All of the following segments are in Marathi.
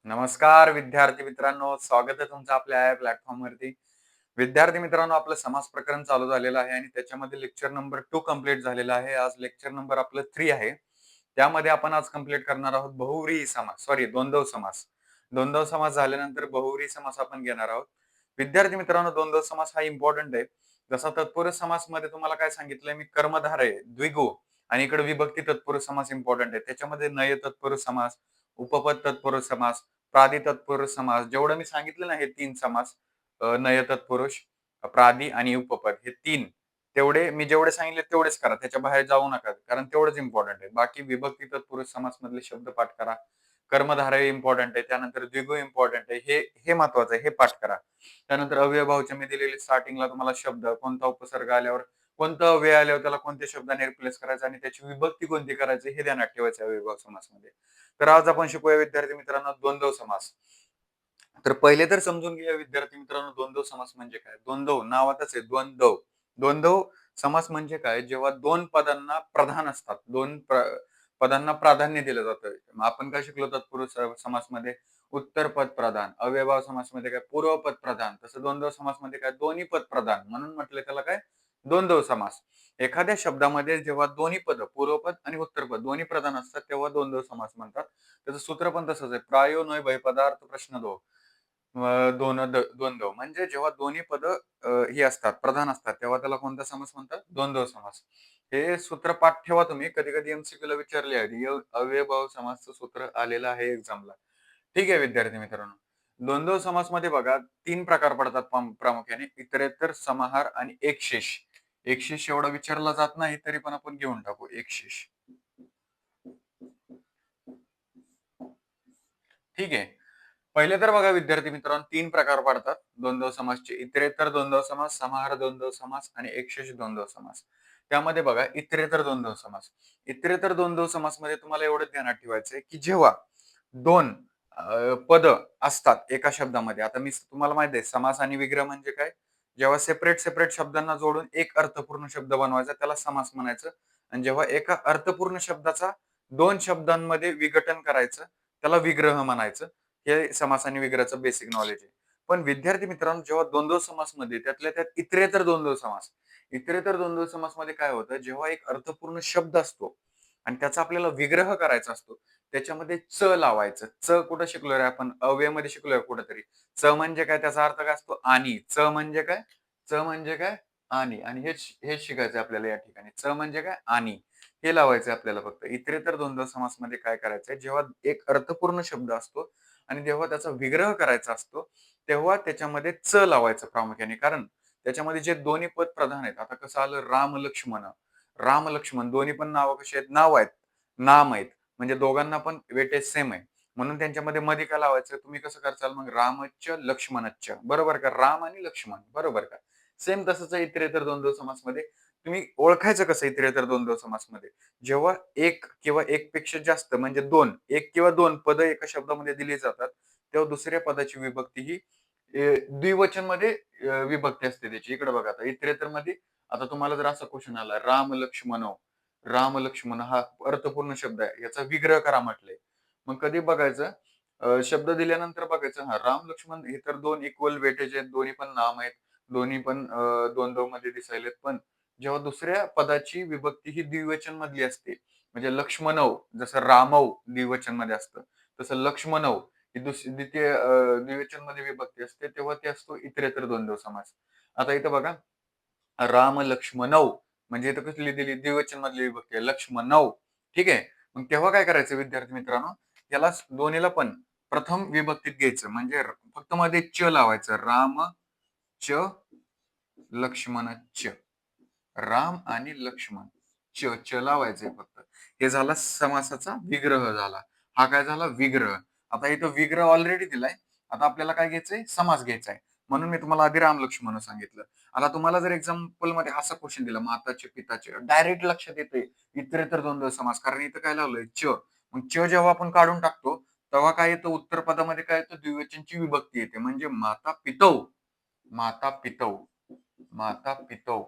नमस्कार विद्यार्थी मित्रांनो, स्वागत आहे तुमचं आपल्या या प्लॅटफॉर्मवरती. विद्यार्थी मित्रांनो, आपलं समास प्रकरण चालू झालेलं आहे आणि त्याच्यामध्ये लेक्चर नंबर 2 कंप्लीट झालेला आहे. आज लेक्चर नंबर आपलं 3 आहे. त्यामध्ये आपण आज कंप्लीट करणार आहोत बहुव्रीही समास, सॉरी द्वंद्व समास. द्वंद्व समास झाल्यानंतर बहुव्रीही समास आपण घेणार आहोत. विद्यार्थी मित्रांनो, द्वंद्व समास हा इम्पॉर्टंट आहे. जसा तत्पुरुष समासमध्ये तुम्हाला काय सांगितलंय मी, कर्मधार आहे, द्विगु आणि इकडे विभक्ती तत्पुरुष समास इम्पॉर्टंट आहे. त्याच्यामध्ये नय तत्पुरुष समास, उपपद तत्पुरुष समास, प्रादि तत्पुरुष समास, जेवढं मी सांगितलं ना हे 3 समास, नय तत्पुरुष, प्रादि आणि उपपद हे 3 तेवढे मी जेवढे सांगितले तेवढेच करा. त्याच्या बाहेर जाऊ नका. कारण तेवढंच इम्पॉर्टंट आहे. बाकी विभक्ती तत्पुरुष समास मधले शब्द पाठ करा. कर्मधारय इम्पॉर्टंट आहे. त्यानंतर द्विगु इम्पॉर्टंट आहे. हे हे महत्वाचं आहे. हे पाठ करा. त्यानंतर अव्ययभावचे मी दिलेले स्टार्टिंगला तुम्हाला शब्द, कोणता उपसर्ग आल्यावर, कोणता अव्यय आल्यावर त्याला कोणत्या शब्दाने रिप्लेस करायचं आणि त्याची विभक्ती कोणती करायची हे ध्यानात ठेवायचं अव्ययभाव समासमध्ये. तर आज आपण शिकूया विद्यार्थी मित्रांनो द्वंद्व समास. तर पहिले तर समजून घ्या विद्यार्थी मित्रांनो, द्वंद्व समास म्हणजे काय. द्वंद्व नावातच आहे द्वंद्व. द्वंद्व समास म्हणजे काय, जेव्हा दोन पदांना प्रधान असतात, पदांना प्राधान्य दिलं जातं. आपण काय शिकलो तत्पुरुष समासमध्ये, उत्तर पद प्रधान. अव्ययभाव समासमध्ये काय, पूर्व पद प्रधान. तसं द्वंद्व समासमध्ये काय, दोन्ही पद प्रधान, म्हणून म्हटलं त्याला काय, द्वंद्व समास. एखाद्या शब्दामध्ये जेव्हा दोन्ही पद, पूर्वपद आणि उत्तरपद दोन्ही प्रधान असतात तेव्हा द्वंद्व समास म्हणतात. त्याचं सूत्र पण तसंच आहे, प्रायो नय भय पदार्थ प्रश्न दो. द्वंद्व म्हणजे जेव्हा दोन्ही पद ही असतात, प्रधान असतात, तेव्हा त्याला कोणता समास म्हणतात, द्वंद्व समास. हे सूत्र पाठ ठेवा तुम्ही, कधी कधी एमसीक्यू ला विचारले आहे. अव्ययभाव समासचं सूत्र आलेलं आहे एक्झामला. ठीक आहे विद्यार्थी मित्रांनो, द्वंद्व समास मध्ये बघा 3 प्रकार पडतात प्रामुख्याने, इतरेतर, समाहार आणि एकशेष. एकशेष एवढा विचारला जात नाही, तरी पण आपण घेऊन टाकू एकशेष. ठीक आहे. पहिले तर बघा विद्यार्थी मित्रांनो, 3 प्रकार पडतात द्वंद्व समासचे, इतरेतर द्वंद्व समास, समाहार द्वंद्व समास आणि एकशेष द्वंद्व समास. त्यामध्ये बघा इतरेतर द्वंद्व समास. इतरेतर द्वंद्व समास मध्ये तुम्हाला एवढं ध्यानात ठेवायचंय की जेव्हा दोन पद असतात एका शब्दामध्ये. आता मी तुम्हाला माहिती आहे समास आणि विग्रह म्हणजे काय, जेव्हा सेपरेट सेपरेट शब्दांना जोडून एक अर्थपूर्ण शब्द बनवायचा त्याला समास म्हणायचं, आणि जेव्हा एका अर्थपूर्ण शब्दाचा 2 शब्दांमध्ये विघटन करायचं त्याला विग्रह म्हणायचं. हे समास आणि विग्रहाचं बेसिक नॉलेज आहे. पण विद्यार्थी मित्रांनो, जेव्हा द्वंद्व समासमध्ये त्यातल्या त्यात इतरेतर द्वंद्व समास, इतरेतर द्वंद्व समासमध्ये काय होतं, जेव्हा एक अर्थपूर्ण शब्द असतो आणि त्याचा आपल्याला विग्रह करायचा असतो, त्याच्यामध्ये च लावायचं. च कुठं शिकलोय रे आपण, अव्ययमध्ये शिकलोय कुठेतरी. च म्हणजे काय, त्याचा अर्थ काय असतो, आणि. च म्हणजे काय, च म्हणजे काय, आणि. आणि हेच शिकायचं आपल्याला या ठिकाणी. च म्हणजे काय, आणि. हे लावायचं आपल्याला फक्त. इतरेतर द्वंद्व समासमध्ये काय करायचंय, जेव्हा एक अर्थपूर्ण शब्द असतो आणि जेव्हा त्याचा विग्रह करायचा असतो, तेव्हा त्याच्यामध्ये च लावायचं प्रामुख्याने. कारण त्याच्यामध्ये जे दोन्ही पद प्रधान आहेत, आता कसं आलं राम लक्ष्मण. राम लक्ष्मण दोन्ही पण नाव कशी आहेत, नाव आहेत, नाम आहेत. म्हणजे दोघांना पण वेटेज सेम आहे. म्हणून त्यांच्यामध्ये मध्ये काय लावायचं, तुम्ही कसं करचाल मग, रामच्च लक्ष्मणच्च, बरोबर का, राम आणि लक्ष्मण, बरोबर का. सेम तसंच आहे इतरेतर द्वंद्व समासमध्ये. तुम्ही ओळखायचं कसं इतरेतर द्वंद्व समासमध्ये, जेव्हा एक किंवा एक पेक्षा जास्त म्हणजे दोन, एक किंवा दोन पद एका शब्दामध्ये दिली जातात, तेव्हा दुसऱ्या पदाची विभक्ती ही द्विवचन मध्ये विभक्ती असते त्याची. इकडे बघा आता इतरेतर मध्ये, आता तुम्हाला जर असा क्वेश्चन आला, राम लक्ष्मण, राम लक्ष्मण हा अर्थपूर्ण शब्द आहे, याचा विग्रह करा म्हटले, मग कधी बघायचं, शब्द दिल्यानंतर बघायचं, हा राम लक्ष्मण हे तर दोन इक्वल वेटेज आहेत, दोन्ही पण नाम आहेत, दोन्ही पण द्वंद्व मध्ये दिसायलेत. पण जेव्हा दुसऱ्या पदाची विभक्ती ही द्विवचन मधली असते, म्हणजे लक्ष्मणव, जसं रामव द्विवचन मध्ये असतं, तसं लक्ष्मणव ही द्वितीय द्विवचन मध्ये विभक्ती असते, तेव्हा ते असतो इतरेतर द्वंद्व समास. आता इथं बघा, राम लक्ष्मणव म्हणजे इथं कसली दिली, द्विवचन मधली विभक्ती आहे, लक्ष्मणव. ठीक आहे. मग तेव्हा काय करायचं विद्यार्थी मित्रांनो, याला दोन्हीला पण प्रथम विभक्तीत घ्यायचं, म्हणजे फक्त मध्ये च लावायचं, राम च लक्ष्मण च, राम आणि लक्ष्मण, च च लावायचंय फक्त. हे झाला समासाचा विग्रह झाला. हा काय झाला, विग्रह. आता इथं विग्रह ऑलरेडी दिलाय, आता आपल्याला काय घ्यायचंय, समास घ्यायचाय. म्हणून मी तुम्हाला आधी राम लक्ष्मण सांगितलं. आता तुम्हाला जर एक्झाम्पल मध्ये असा क्वेश्चन दिला, माताचे पिताचे, डायरेक्ट लक्षात येते इतरेतर द्वंद्व समास, कारण इथं काय लावलंय, च. मग च जेव्हा आपण काढून टाकतो तेव्हा काय येतं, उत्तर पदामध्ये काय येतं, द्विवचनची विभक्ती येते, म्हणजे माता पितव, माता पितव, माता पितव.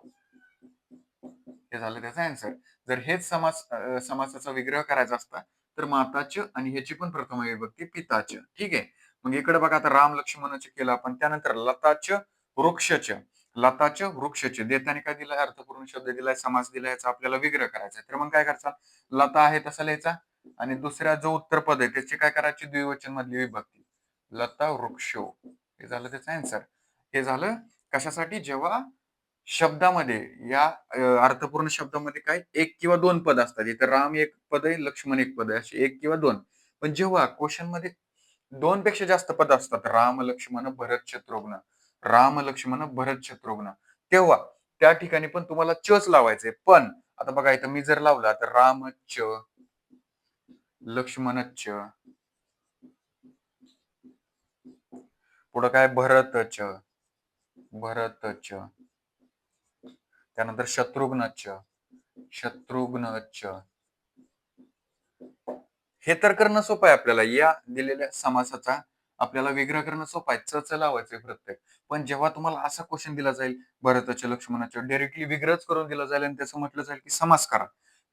हे झालं त्याचा आन्सर. जर हेच समासाचा विग्रह करायचा असता तर माताच आणि ह्याची पण प्रथमा विभक्ती पिताच. ठीक आहे. मग इकडे बघा आता राम लक्ष्मणाचे केलं आपण. त्यानंतर लताच वृक्षच. लताच वृक्षच देताना काय दिलाय अर्थपूर्ण शब्द दिलाय, समास दिलाय, याचा आपल्याला विग्रह करायचा आहे. तर मग काय करायचा, लता आहे तसा लिहायचा आणि दुसऱ्या जो उत्तर पद आहे त्याची काय करायची द्विवचन मधली विभक्ती. लता वृक्षो. हे झालं त्याचं आन्सर. हे झालं कशासाठी, जेव्हा शब्दामध्ये या अर्थपूर्ण शब्दामध्ये काय एक किंवा दोन पद असतात. इथं राम एक पद आहे, लक्ष्मण एक पद आहे, असे एक किंवा दोन. पण जेव्हा क्वेश्चन मध्ये दोन पेक्षा जास्त पद असतात, राम लक्ष्मण भरत शत्रुघ्न, राम लक्ष्मण भरत शत्रुघ्न, तेव्हा त्या ठिकाणी पण तुम्हाला चच लावायचंय. पण आता बघा इथं मी जर लावला तर रामच लक्ष्मणच, पुढं काय भरतच, भरतच, त्यानंतर शत्रुघ्नच, शत्रुघ्नच. हे तर करणं सोपं आहे आपल्याला. या दिलेल्या समासाचा आपल्याला विग्रह करणं सोपं आहे. च लावायचंय प्रत्येक. पण जेव्हा तुम्हाला असा क्वेश्चन दिला जाईल, भरताच्या लक्ष्मणाच्या डायरेक्टली विग्रहच करून दिला जाईल आणि त्याचं म्हटलं जाईल की समास करा.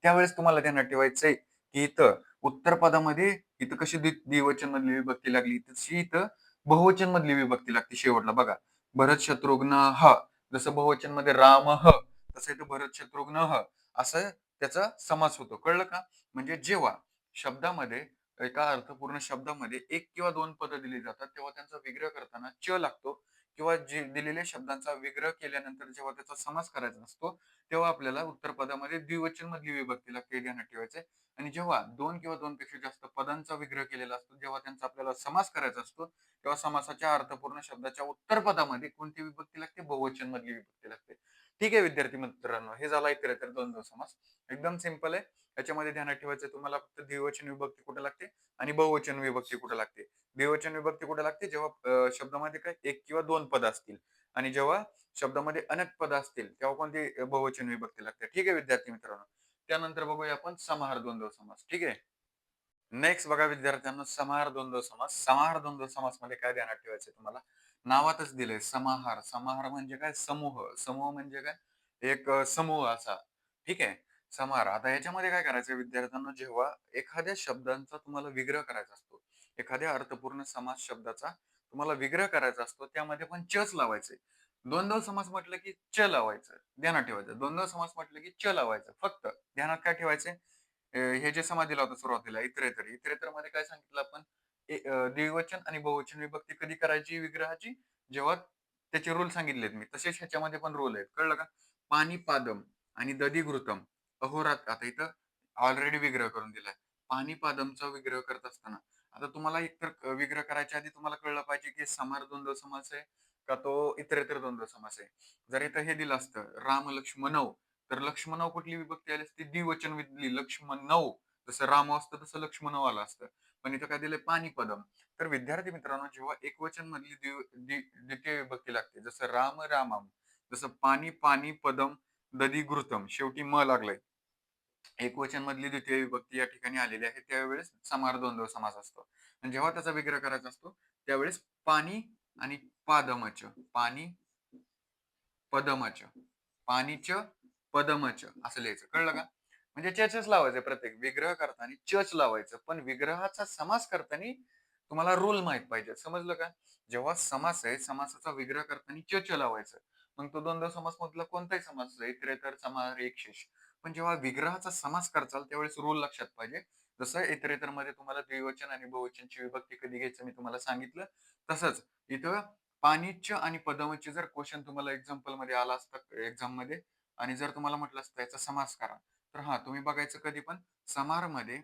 त्यावेळेस तुम्हाला ध्यानात ठेवायचंय की इथं उत्तर पदामध्ये इथं कशी द्विवचन मधली विभक्ती लागली, तशी इथं बहुवचन मधली विभक्ती लागते शेवटला बघा. भरत शत्रुघ्न ह, जसं बहुवचन मध्ये राम ह, तसं इथं भरत शत्रुघ्न ह, असं त्याचा समास होतो. कळलं का? म्हणजे जेव्हा शब्दामध्ये एका अर्थपूर्ण शब्दामध्ये एक किंवा दोन पदं दिली जातात तेव्हा त्यांचा विग्रह करताना च लागतो, किंवा जे दिलेल्या शब्दांचा विग्रह केल्यानंतर जेव्हा त्याचा समास करायचा असतो तेव्हा आपल्याला उत्तर पदामध्ये द्विवचन मधली विभक्ती लागते, हे ध्यानात ठेवायचंय. आणि जेव्हा दोन किंवा दोन पेक्षा जास्त पदांचा विग्रह केलेला असतो, जेव्हा त्यांचा आपल्याला समास करायचा असतो, तेव्हा समासाच्या अर्थपूर्ण शब्दाच्या उत्तर पदामध्ये कोणती विभक्ती लागते, बहुवचन मधली विभक्ती लागते. ठीक आहे विद्यार्थी मित्रांनो, हे झाला इतरेतर द्वंद्व समास. एकदम सिंपल आहे. याच्यामध्ये ध्यानात ठेवायचं तुम्हाला फक्त द्विवचन विभक्ती कुठे लागते आणि बहुवचन विभक्ती कुठे लागते. द्विवचन विभक्ती कुठे लागते, जेव्हा शब्दामध्ये काय एक किंवा दोन पद असतील, आणि जेव्हा शब्दामध्ये अनेक पद असतील तेव्हा कोणती बहुवचन विभक्ती लागते. ठीक आहे विद्यार्थी मित्रांनो. त्यानंतर बघूया आपण समाहार द्वंद्व समास. ठीक आहे. नेक्स्ट बघा विद्यार्थ्यांना, समाहार द्वंद्व समास. समाहार द्वंद्व समास मध्ये काय ध्यानात ठेवायचं तुम्हाला, नावातच दिलंय समाहार. समाहार म्हणजे काय, समूह. समूह म्हणजे काय, एक समूह असा. ठीक आहे. समाहार. आता याच्यामध्ये काय करायचं विद्यार्थ्यांना, जेव्हा एखाद्या शब्दांचा तुम्हाला विग्रह करायचा असतो, एखाद्या अर्थपूर्ण समास शब्दाचा तुम्हाला विग्रह करायचा असतो, त्यामध्ये पण चच लावायचे. द्वंद्व समास म्हटलं की च लावायचं, ध्यानात ठेवायचं. द्वंद्व समास म्हटलं की च लावायचं. फक्त ध्यानात काय ठेवायचे, हे जे समास दिला होता सुरुवातीला इतरेतर, इतरेतर मध्ये काय सांगितलं आपण, द्विवचन आणि बहुवचन विभक्ती कधी करायची विग्रहाची, जेव्हा त्याचे रूल सांगितलेत मी, तसेच ह्याच्यामध्ये पण रूल आहेत. कळलं का? पाणी पादम आणि दधी घृतम अहोरात. आता इथं ऑलरेडी विग्रह करून दिलाय. पाणी पादमचा विग्रह करत असताना आता तुम्हाला एकतर विग्रह करायच्या आधी तुम्हाला कळलं पाहिजे की समार द्वंद्व समास आहे का तो इतरेतर द्वंद्व समास आहे. जर इथं हे दिलं असतं राम लक्ष्मणव, तर लक्ष्मणव कुठली विभक्ती आली असती, द्विवचन विधली लक्ष्मणव. जसं राम असतं तसं लक्ष्मणव आलं असतं. पण इथं काय दिलंय, पाणी पदम. तर विद्यार्थी मित्रांनो, जेव्हा एकवचन मधली द्वितीय विभक्ती लागते, जसं राम रामम, जसं पाणी पाणी पदम दधी घृतम, शेवटी म लागलाय, एकवचन मधली द्वितीय विभक्ती या ठिकाणी आलेली आहे, त्यावेळेस समाहार द्वंद्व समास असतो. आणि जेव्हा त्याचा विग्रह करायचा असतो त्यावेळेस पाणी आणि पादमच, पाणी पदमच, पाणीच पदमच असं लिहायचं. कळलं का? म्हणजे चच लावायचं प्रत्येक विग्रह करताना, चच लावायचं. पण विग्रहाचा समास करताना तुम्हाला रूल माहित पाहिजे. समजलं का? जेव्हा समास आहे, समासाचा विग्रह करताना चच लावायचं. मग तो द्वंद्व समास मधला कोणताही समास, इतरेतर समाहार एकशेष. पण जेव्हा विग्रहाचा समास करचाल त्यावेळेस रूल लक्षात पाहिजे. जसं इतरेतर मध्ये तुम्हाला द्विवचन आणि बहुवचनची विभक्ती कधी घ्यायचं मी तुम्हाला सांगितलं, तसंच इथं पाणीच आणि पदमच जर क्वेश्चन तुम्हाला एक्झाम्पल मध्ये आला असता एक्झाम मध्ये, आणि जर तुम्हाला म्हटलं असतं याचा समास करा, तर हा तुम्ही बघायचं कधी पण समाहार मध्ये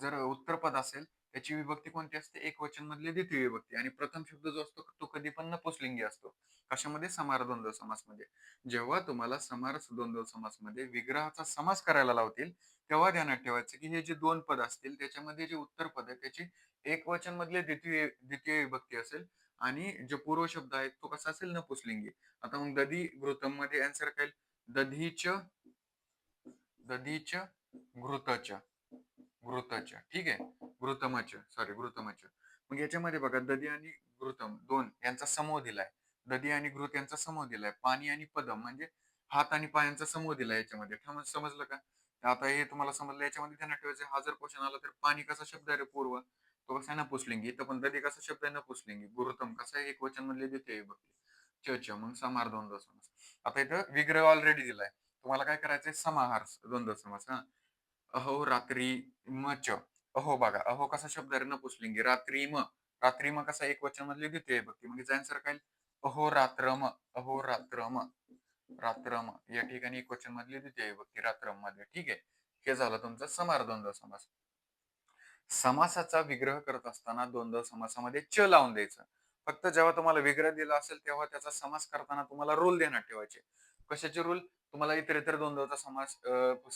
जर उत्तरपद असेल त्याची विभक्ती कोणती असते, एक वचन मधली द्वितीय विभक्ती, आणि प्रथम शब्द जो असतो तो कधी पण नपुंसकलिंगी असतो. कशामध्ये, समाहार द्वंद्व समास मध्ये. जेव्हा तुम्हाला समाहार द्वंद्व समास मध्ये विग्रहाचा समास करायला लावतील तेव्हा ध्यानात ठेवायचं की हे जे दोन पद असतील त्याच्यामध्ये जे उत्तर पद आहे त्याची एक वचन मधले द्वितीय विभक्ती असेल, आणि जो पूर्व शब्द आहे तो कसा असेल, नपुंसकलिंगी. आता मग दधी घृतम मध्ये आन्सर काय, दधीच, दधीच घृतच, घृतच. ठीक आहे. घृतमच, सॉरी घृतमच. मग याच्यामध्ये बघा दधी आणि घृतम दोन यांचा समूह दिलाय. दधी आणि घृत यांचा समूह दिलाय. पाणी आणि पदम म्हणजे हात आणि पायांचा समूह दिलाय याच्यामध्ये. समजलं का? आता हे तुम्हाला समजलं याच्यामध्ये ध्यानात ठेवायचं हा जर क्वेश्चन आला तर पाणी कसा शब्द आहे रे पूर्व? तो कसा आहे नपुसलिंगी. इथं पण नदी कसा शब्द आहे नपुसलिंगी. गुरुतम कसा आहे एकवचन मधले द्वितीय विभक्ती. च च मग समाहार द्वंद्व समास. आता इथं विग्रह ऑलरेडी दिलाय. तुम्हाला काय करायचंय समाहार द्वंद्व समास हा. अहो रात्री म च. अहो बघा अहो कसा शब्द आहे रे नपुसलिंगी. रात्री म. रात्री म कसा एकवचन मधली द्वितीय विभक्ती. मग याचा आन्सर काय? अहो रात्रम. अहो रात्रम. रात्रम या ठिकाणी एकवचन मधली द्वितीय विभक्ती रात्रम मध्ये. ठीक आहे. हे झालं तुमचं समाहार द्वंद्व समास. समासाचा विग्रह करत असताना द्वंद्व समासामध्ये च लावून द्यायचं. फक्त जेव्हा तुम्हाला विग्रह दिला असेल तेव्हा त्याचा समास करताना तुम्हाला रूल ध्यानात ठेवायचे. कशाचे रूल? तुम्हाला इतरेतर द्वंद्वचा समास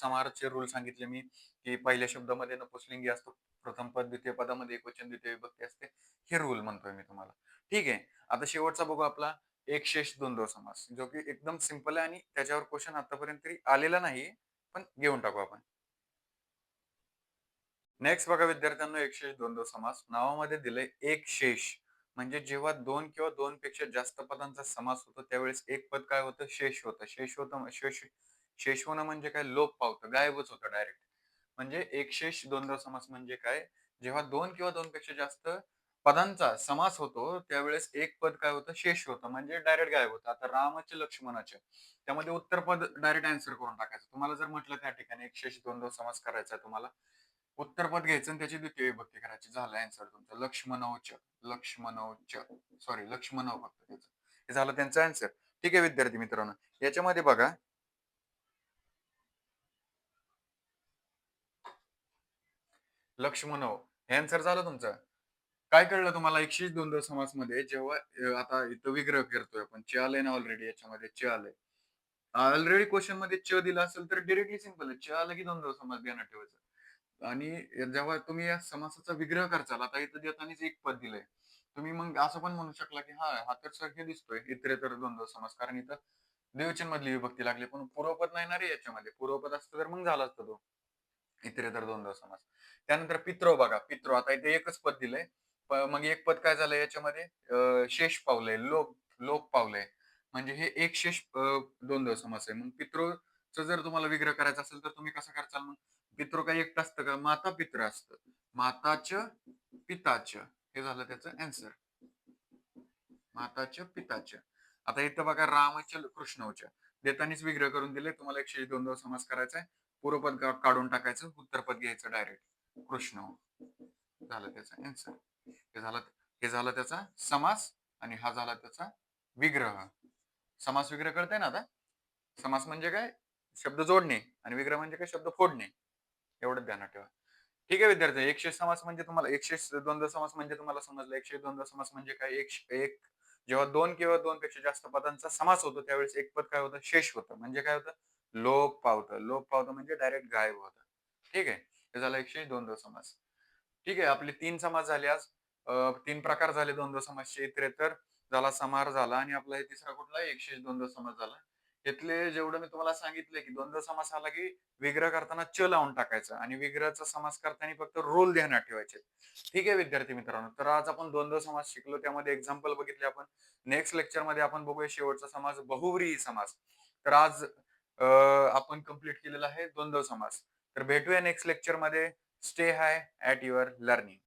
समाहारचे रूल सांगितले मी, की पहिल्या शब्दामध्ये नपुसलिंगी असतो. प्रथम पद, द्वितीय पदामध्ये एकवचन, द्वितीय विभक्ती असते. हे रूल म्हणतोय मी तुम्हाला. ठीक आहे. आता शेवटचा बघू आपला एकशेष द्वंद्व समास, जो की एकदम सिंपल आहे आणि त्याच्यावर क्वेश्चन आतापर्यंत तरी आलेला नाही, पण घेऊन टाकू आपण. नेक्स्ट बघा विद्यार्थ्यांना एकशेष द्वंद्व समास. नावामध्ये दिलंय एक शेष. म्हणजे जेव्हा दोन किंवा दोन पेक्षा जास्त पदांचा समास होतो त्यावेळेस एक पद काय होतं? शेष होतं. शेष होतं शेष होणं म्हणजे काय? लोप पावतं, गायबच होतं डायरेक्ट. म्हणजे एकशेष द्वंद्व समास म्हणजे काय? जेव्हा दोन किंवा दोन पेक्षा जास्त पदांचा समास होतो त्यावेळेस एक पद काय होतं? शेष होतं म्हणजे डायरेक्ट गायब होतं. आता रामाचे लक्ष्मणाचे त्यामध्ये उत्तर पद डायरेक्ट आन्सर करून टाकायचं. तुम्हाला जर म्हटलं त्या ठिकाणी एकशेष द्वंद्व समास करायचा आहे तुम्हाला, उत्तर पद घ्यायचं आणि त्याची द्वितीय विभक्ती करायची. झालं आन्सर तुमचं. लक्ष्मणौच. लक्ष्मणौच. सॉरी लक्ष्मणौ फक्त त्याचं. हे झालं त्यांचं आन्सर. ठीक आहे विद्यार्थी मित्रांनो. याच्यामध्ये बघा लक्ष्मणौ हे आन्सर झालं तुमचं. काय कळलं तुम्हाला 102 समासमध्ये जेव्हा आता इथं विग्रह करतोय आपण. च आलंय ना ऑलरेडी याच्यामध्ये च आलंय. ऑलरेडी क्वेश्चन मध्ये च दिला असेल तर डायरेक्टली सिंपल आहे. च आलं की द्वंद्व समास ध्यानात ठेवायचं. आणि जेव्हा तुम्ही या समासाचा विग्रह करचाल, आता इथं देतानाच एक पद दिलंय. तुम्ही मग असं पण म्हणू शकला, की हां, हा तर सारखे दिसतोय इतरेतर द्वंद्व समास. कारण इथं द्विवचन मधली विभक्ती लागली. पण पूर्वपद नाही ना रे याच्यामध्ये. पूर्वपद असतं तर मग झालं असतं तो. इतरेतर द्वंद्व समास. त्यानंतर पितृ बघा. पितृ आता इथे एकच पद दिलंय. मग एक पद काय झालंय याच्यामध्ये शेष पावलंय, लोप पावलंय. म्हणजे हे एक शेष द्वंद्व समास आहे. मग पितृचं जर तुम्हाला विग्रह करायचा असेल तर तुम्ही कसं कराल मग? पितृ काही एकटं असतं का? माता पित्र असतं. माताचं, पिताचं. हे झालं त्याचं आन्सर. माताचं, पिताचं. आता इथं बघा रामचं, कृष्णवचं. देतानीच विग्रह करून दिले. तुम्हाला एकशे द्वंद्व समास करायचा आहे. पूर्वपद काढून टाकायचं. उत्तरपद घ्यायचं डायरेक्ट. कृष्ण. झालं त्याचा आन्सर. हे झालं हे झालं त्याचा समास आणि हा झाला त्याचा विग्रह. समास विग्रह कळतंय ना आता? समास म्हणजे काय? शब्द जोडणे आणि विग्रह म्हणजे काय? शब्द फोडणे. एवढं ध्यानात ठेवा. ठीक आहे विद्यार्थी. एकशे समास म्हणजे तुम्हाला एकशे द्वंद्व समास म्हणजे तुम्हाला समजलं. एकशे द्वंद्व समास म्हणजे काय? एक जेव्हा दोन किंवा दोन पेक्षा जास्त पदांचा समास होतो त्यावेळेस एक पद काय होतं? शेष होतं. म्हणजे काय होतं? लोप पावतं. लोप पावतं म्हणजे डायरेक्ट गायब होतं. ठीक आहे. हे झालं एकशे द्वंद्व समास. ठीक आहे. आपले 3 समास झाले आज. 3 प्रकार झाले द्वंद्व समासचे. इतरेतर झाला, समाहार झाला आणि आपला हे तिसरा कुठला आहे? एकशेष द्वंद्व समास झाला. यातले जेवढं मी तुम्हाला सांगितलंय, की द्वंद्व समास आला, की विग्रह करताना च लावून टाकायचं आणि विग्रहाचा समास करताना फक्त रूल ध्यानात ठेवायचे. ठीक आहे विद्यार्थी मित्रांनो. तर आज आपण द्वंद्व समास शिकलो. त्यामध्ये एक्झाम्पल बघितले आपण. नेक्स्ट लेक्चरमध्ये आपण बघूया शेवटचा समास बहुव्रीही समास. तर आज आपण कंप्लीट केलेला आहे द्वंद्व समास. तर भेटूया नेक्स्ट लेक्चरमध्ये. Stay high at your learning.